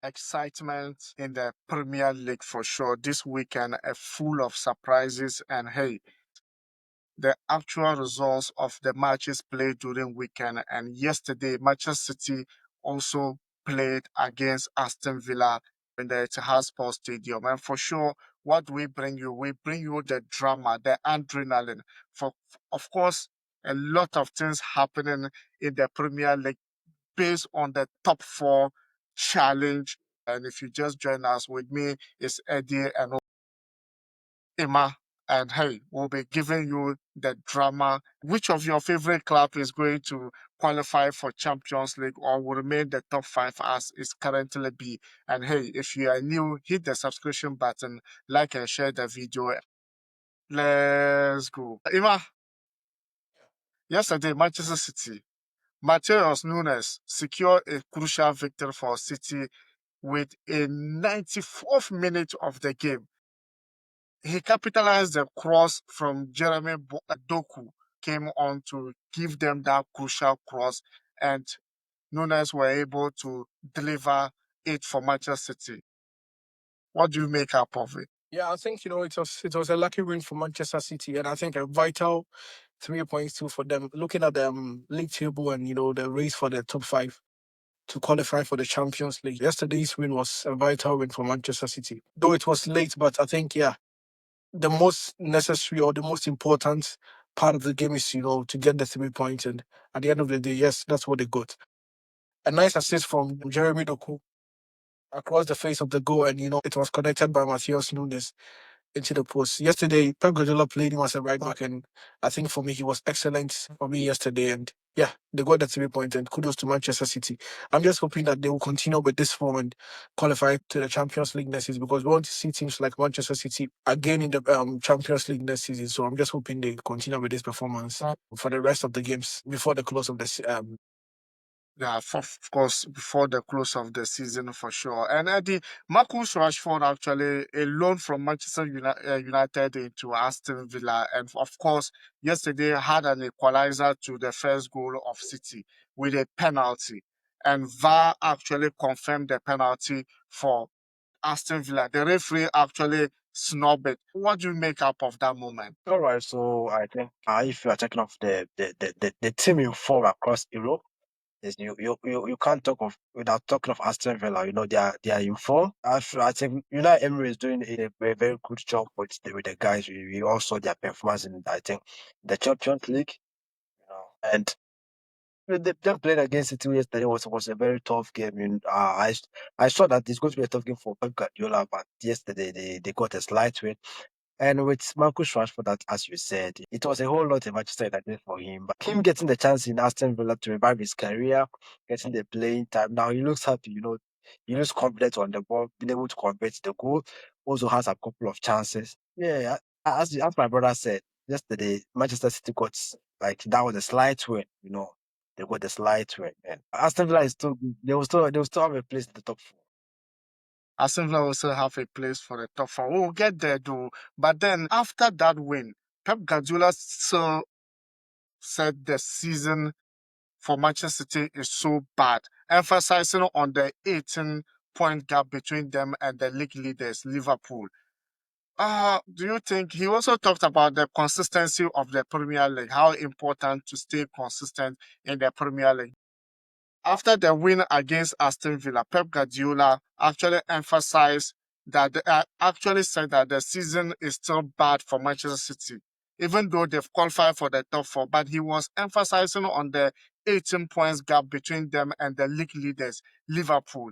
excitement in the Premier League for sure. This weekend, full of surprises, and hey, the actual results of the matches played during weekend. And yesterday, Manchester City also played against Aston Villa in the Etihad Sports Stadium. And for sure, what we bring you, we bring you the drama, the adrenaline. For of course, a lot of things happening in the Premier League based on the top four challenge. And if you just join us with me, it's Eddie and Emma. And hey, we'll be giving you the drama. Which of your favorite club is going to qualify for Champions League or will remain the top five as is currently be? And hey, if you are new, hit the subscription button, like and share the video. Let's go. Emma, yesterday, Manchester City. Mateus Nunes secured a crucial victory for City with a 94th minute of the game. He capitalized the cross from Jeremy Doku, came on to give them that crucial cross, and Nunes were able to deliver it for Manchester City. What do you make up of it? Yeah, I think it was a lucky win for Manchester City, and I think a vital 3 points too for them. Looking at the league table and the race for the top five to qualify for the Champions League. Yesterday's win was a vital win for Manchester City, though it was late. But I think the most necessary or the most important part of the game is to get the 3 points, and at the end of the day, yes, that's what they got. A nice assist from Jeremy Doku across the face of the goal, and it was connected by Matheus Nunes into the post. Yesterday, Pep Guardiola played him as a right back, and I think for me he was excellent for me yesterday. And yeah, they got the 3 points, and kudos to Manchester City. I'm just hoping that they will continue with this form and qualify to the Champions League next season, because we want to see teams like Manchester City again in the Champions League next season. So I'm just hoping they continue with this performance for the rest of the games before the close of the. Yeah, of course, before the close of the season for sure. And the Marcus Rashford actually a loan from Manchester United into Aston Villa, and of course, yesterday had an equalizer to the first goal of City with a penalty, and VAR actually confirmed the penalty for Aston Villa. The referee actually snubbed it. What do you make up of that moment? All right, so I think if you are talking of the team you form across Europe, is you can't talk of without talking of Aston Villa. They are in form. I think Emery is doing a very, very good job with the guys. We all saw their performance in, I think, the Champions League. And them playing against City yesterday was a very tough game. I saw that it's going to be a tough game for Pep Guardiola, but yesterday they got a slight win. And with Marcus Rashford, that, as you said, it was a whole lot of Manchester United for him. But him getting the chance in Aston Villa to revive his career, getting the playing time, now he looks happy. He looks confident on the ball, being able to convert the goal. Also has a couple of chances. Yeah, as my brother said yesterday, Manchester City got that was a slight win. They got a slight win, and Aston Villa is still good. They will still have a place in the top four. Aston Villa will still have a place for the top four. We'll get there though. But then after that win, Pep Guardiola still said the season for Manchester City is so bad, emphasizing on the 18-point gap between them and the league leaders, Liverpool. Do you think he also talked about the consistency of the Premier League, how important to stay consistent in the Premier League? After the win against Aston Villa, Pep Guardiola actually emphasized that actually said that the season is still bad for Manchester City, even though they've qualified for the top four. But he was emphasizing on the 18 points gap between them and the league leaders, Liverpool.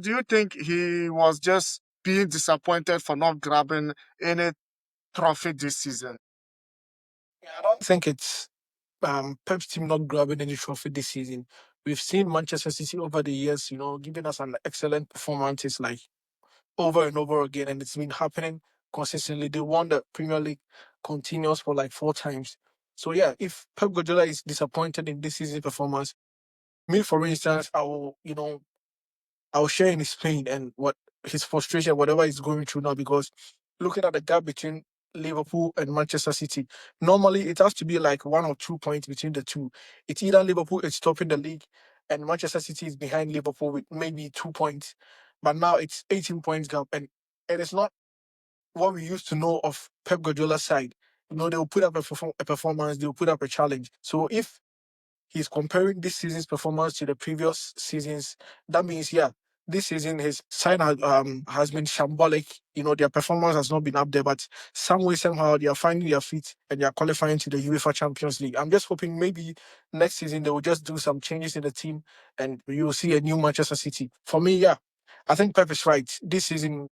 Do you think he was just being disappointed for not grabbing any trophy this season? Yeah, I don't think it's Pep's team not grabbing any trophy this season. We've seen Manchester City over the years, giving us an excellent performances like over and over again, and it's been happening consistently. They won the Premier League continuous for like 4 times. So yeah, if Pep Guardiola is disappointed in this season's performance, me for instance, I'll share in his pain and what his frustration, whatever he's going through now, because looking at the gap between Liverpool and Manchester City, normally it has to be like 1 or 2 points between the two. It's either Liverpool is topping the league and Manchester City is behind Liverpool with maybe 2 points. But now it's 18 points gap, and it is not what we used to know of Pep Guardiola's side. They'll put up a performance, they'll put up a challenge. So if he's comparing this season's performance to the previous seasons, that means, yeah, this season his side has been shambolic. Their performance has not been up there, but some way, somehow, they are finding their feet and they are qualifying to the UEFA Champions League. I'm just hoping maybe next season they will just do some changes in the team and you will see a new Manchester City. For me, yeah, I think Pep is right. This season,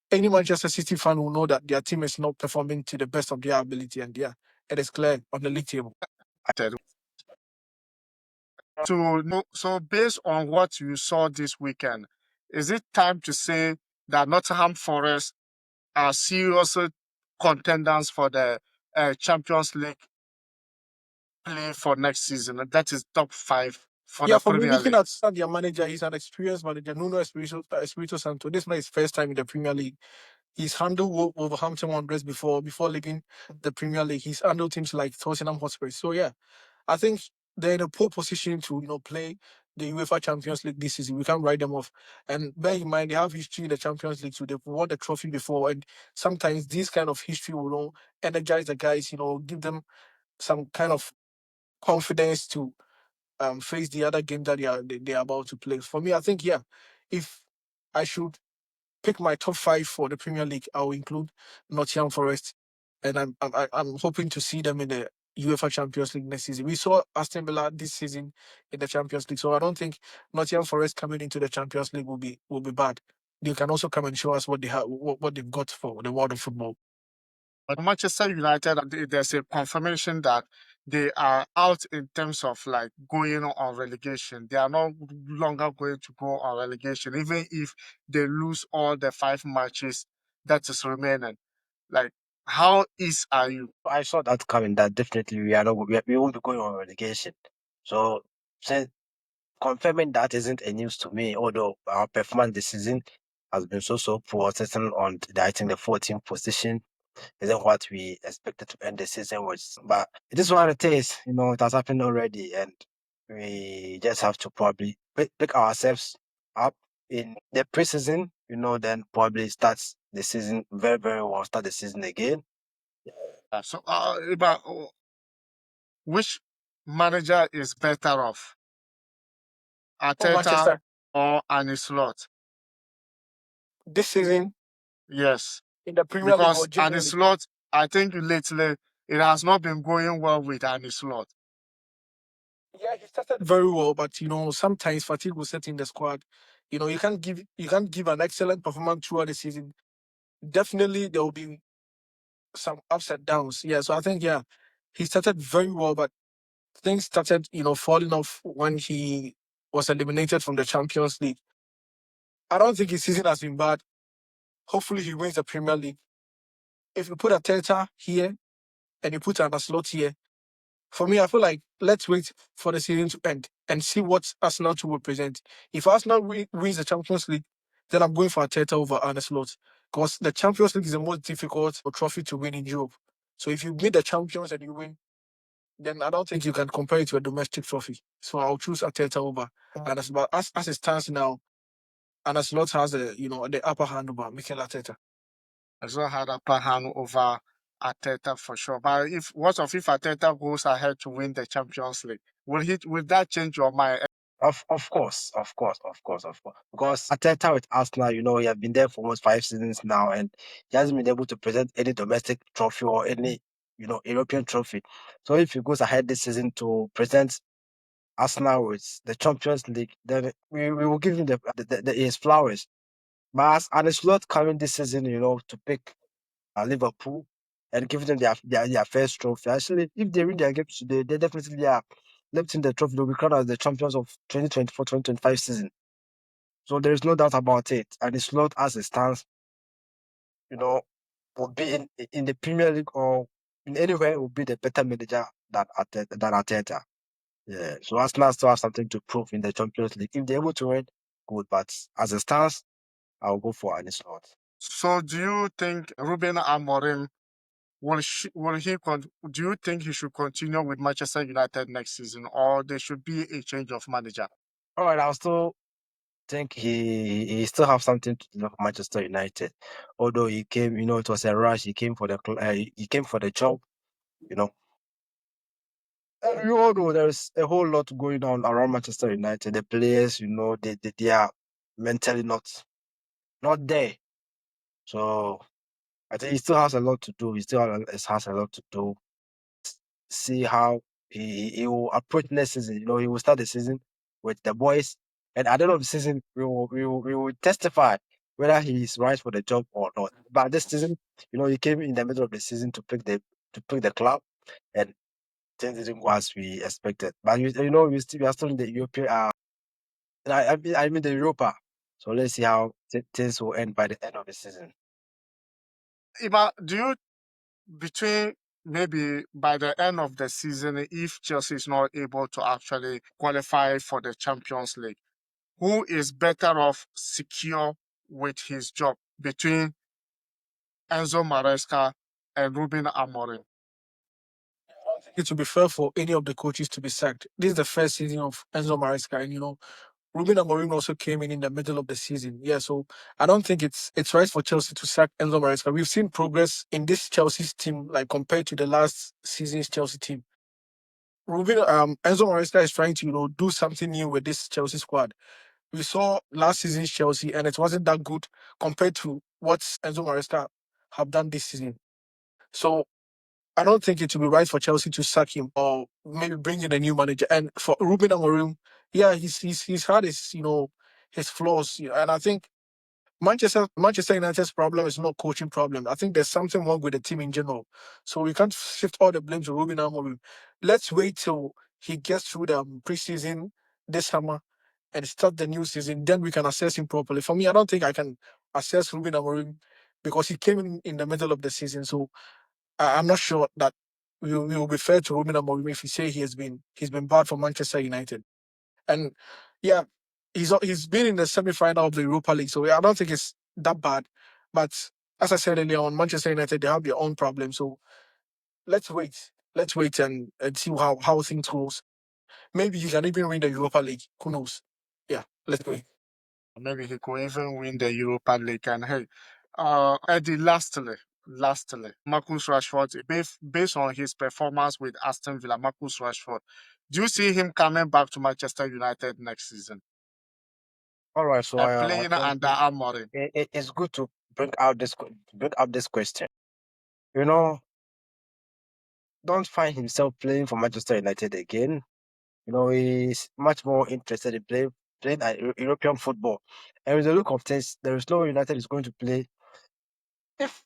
any Manchester City fan will know that their team is not performing to the best of their ability, and yeah, it is clear on the league table. To know, so based on what you saw this weekend, is it time to say that Nottingham Forest are serious contenders for the Champions League play for next season? And that is top five for Yeah, the for me, Premier looking League. at their manager, he's an experienced manager, Nuno Espirito Santo. This is not his first time in the Premier League. He's handled Wolverhampton Wanderers before leaving the Premier League. He's handled teams like Tottenham Hotspur. So yeah, I think they're in a poor position to play the UEFA Champions League this season. We can't write them off. And bear in mind, they have history in the Champions League, so they've won the trophy before. And sometimes this kind of history will energize the guys. Give them some kind of confidence to face the other game that they are about to play. For me, I think, yeah, if I should pick my top five for the Premier League, I'll include Nottingham Forest, and I'm hoping to see them in the UEFA Champions League next season. We saw Aston Villa this season in the Champions League, so I don't think Nottingham Forest coming into the Champions League will be bad. They can also come and show us what they have, what they've got for the world of football. But Manchester United, there's a confirmation that they are out in terms of like going on relegation. They are no longer going to go on relegation, even if they lose all the 5 matches that is remaining. Like, how easy are you? I saw that coming. That definitely we are not. We won't be going on relegation. So, since confirming that isn't a news to me, although our performance this season has been so poor, sitting on I think the 14th position isn't what we expected to end the season with. But it is what it is. It has happened already, and we just have to probably pick ourselves up in the preseason. Then probably starts the season very very well. Start the season again. So, but which manager is better off, For Arteta Manchester or Arne Slot? this season Yes, in the Premier League or because Arne generally. Slot, I think lately it has not been going well with Arne Slot. Yeah, he started very well, but sometimes fatigue will set in the squad. You can't give an excellent performance throughout the season. Definitely there will be some ups and downs. Yeah, so I think, yeah, he started very well, but things started, falling off when he was eliminated from the Champions League. I don't think his season has been bad. Hopefully he wins the Premier League. If you put a Arteta here and you put Arne Slot here, for me, I feel like let's wait for the season to end and see what Arsenal to represent. If Arsenal wins the Champions League, then I'm going for Arteta over Arne Slot because the Champions League is the most difficult trophy to win in Europe. So if you meet the champions and you win, then I don't think you can compare it to a domestic trophy. So I'll choose Arteta over Arne Slot. But as it stands now, Arne Slot has the upper hand over Mikel Arteta. As well had upper hand over Arteta for sure. But if Arteta goes ahead to win the Champions League? Will that change your mind? Of course, of course, of course, of course. Because Arteta with Arsenal, he has been there for almost 5 seasons now, and he hasn't been able to present any domestic trophy or any, European trophy. So if he goes ahead this season to present Arsenal with the Champions League, then we will give him his flowers. But and it's not coming this season, to pick Liverpool and give them their first trophy. Actually, if they win their games today, they definitely are lifting the trophy. They'll be crowned as the champions of 2024-2025 season. So there is no doubt about it. And it's not as it stands, you know, will be in the Premier League or in anywhere will be the better manager than Arteta. Yeah. So Arsenal still have something to prove in the Champions League. If they're able to win, good. But as it stands, I'll go for Arne Slot. So do you think Ruben Amorim do you think he should continue with Manchester United next season, or there should be a change of manager? All right, I'll still think he still have something to do for Manchester United. Although he came, it was a rush. He came for he came for the job, you know. And you all know there's a whole lot going on around Manchester United. The players, they are mentally not there. So I think he still has a lot to do. He still has a lot to do. See how he will approach next season. He will start the season with the boys, and at the end of the season, we will testify whether he is right for the job or not. But this season, he came in the middle of the season to pick the club, and things didn't go as we expected. But we are still in the European. I mean the Europa. So let's see how things will end by the end of the season. Do you between maybe by the end of the season, if Chelsea is not able to actually qualify for the Champions League, who is better off secure with his job between Enzo Maresca and Ruben Amorim? It would be fair for any of the coaches to be sacked. This is the first season of Enzo Maresca, and Ruben Amorim also came in the middle of the season. Yeah, so I don't think it's right for Chelsea to sack Enzo Maresca. We've seen progress in this Chelsea's team, like compared to the last season's Chelsea team. Enzo Maresca is trying to do something new with this Chelsea squad. We saw last season's Chelsea, and it wasn't that good compared to what Enzo Maresca have done this season. So I don't think it would be right for Chelsea to sack him or maybe bring in a new manager. And for Ruben Amorim, yeah, he's had his flaws, and I think Manchester United's problem is not coaching problem. I think there's something wrong with the team in general. So we can't shift all the blame to Ruben Amorim. Let's wait till he gets through the preseason this summer and start the new season. Then we can assess him properly. For me, I don't think I can assess Ruben Amorim because he came in the middle of the season. So I'm not sure that we will be fair to Ruben Amorim if we say he's been bad for Manchester United. And yeah, he's been in the semi-final of the Europa League, so yeah, I don't think it's that bad. But as I said earlier on, Manchester United they have their own problems. So let's wait. Let's wait and see how things goes. Maybe he can even win the Europa League. Who knows? Yeah, let's wait. Maybe he could even win the Europa League. And hey, Eddie, lastly, Marcus Rashford, based on his performance with Aston Villa, Marcus Rashford, do you see him coming back to Manchester United next season All right, so and I playing think under Amorim? it's good to bring up this question. You know, don't find himself playing for Manchester United again. He's much more interested in playing European football. And with the look of things, there is no way United is going to play. If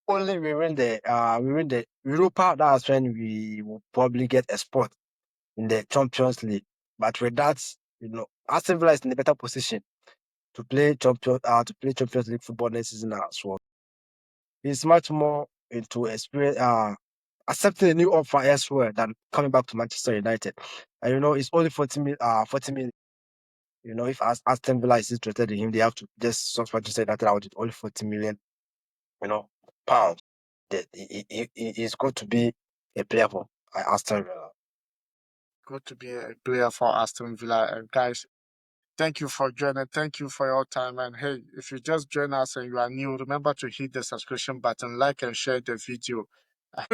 only we win the Europa, that's when we will probably get a spot in the Champions League. But with that, Aston Villa is in a better position to play Champions League football next season as well. He's much more into experience, accepting a new offer elsewhere than coming back to Manchester United. And it's only 40 million. If Aston Villa is interested in him, they have to just sort Manchester United out with only 40 million, you know, pounds. That he's going to be a player for Aston Villa. Good to be a player for Aston Villa. Guys, thank you for joining. Thank you for your time. And hey, if you just join us and you are new, remember to hit the subscription button, like and share the video.